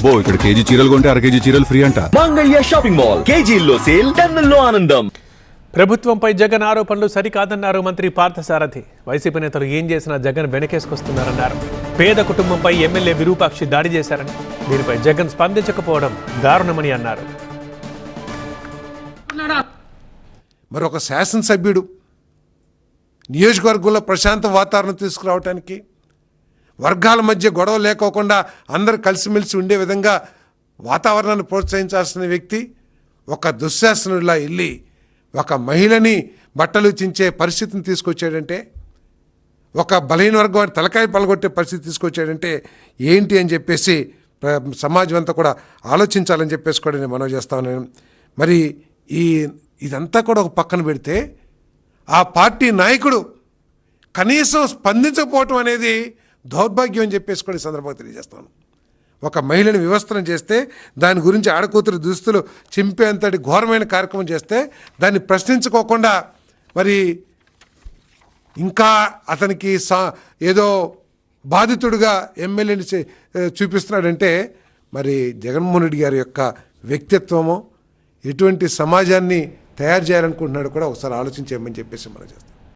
అబ్బో ఇక్కడ కేజీ చీరలు కొంటే అర కేజీ చీరలు ఫ్రీ అంట. మంగళ్య షాపింగ్ మాల్, కేజీల్లో సేల్, టన్నుల్లో ఆనందం. ప్రభుత్వంపై జగన్ ఆరోపణలు సరికాదన్నారు మంత్రి పార్థసారథి. వైసీపీ నేతలు ఏం చేసినా జగన్ వెనకేసుకొస్తున్నారన్నారు. పేద కుటుంబంపై ఎమ్మెల్యే విరూపాక్షి దాడి చేశారని, దీనిపై జగన్ స్పందించకపోవడం దారుణమని అన్నారు. మరొక శాసనసభ్యుడు నియోజకవర్గంలో ప్రశాంత వాతావరణం తీసుకురావడానికి, వర్గాల మధ్య గొడవ లేకోకుండా అందరూ కలిసిమెలిసి ఉండే విధంగా వాతావరణాన్ని ప్రోత్సహించాల్సిన వ్యక్తి ఒక దుశ్శాసనుడిలా వెళ్ళి ఒక మహిళని బట్టలు చించే పరిస్థితిని తీసుకొచ్చాడంటే, ఒక బలహీన వర్గం తలకాయ పలగొట్టే పరిస్థితి తీసుకొచ్చాడంటే ఏంటి అని చెప్పేసి సమాజం అంతా కూడా ఆలోచించాలని చెప్పేసి కూడా నేను మనవి చేస్తాను. నేను మరి ఇదంతా కూడా ఒక పక్కన పెడితే ఆ పార్టీ నాయకుడు కనీసం స్పందించకపోవటం అనేది దౌర్భాగ్యం అని చెప్పేసి కూడా ఈ సందర్భంగా తెలియజేస్తాను. ఒక మహిళని వివస్త్రం చేస్తే, దాని గురించి ఆడకూతురు దుస్తులు చింపేంతటి ఘోరమైన కార్యక్రమం చేస్తే దాన్ని ప్రశ్నించుకోకుండా మరి ఇంకా అతనికి ఏదో బాధితుడిగా ఎమ్మెల్యేని చూపిస్తున్నాడంటే మరి జగన్మోహన్ రెడ్డి గారి యొక్క వ్యక్తిత్వము ఎటువంటి సమాజాన్ని తయారు చేయాలనుకుంటున్నాడు కూడా ఒకసారి ఆలోచించేయమని చెప్పేసి మనం చేస్తాం.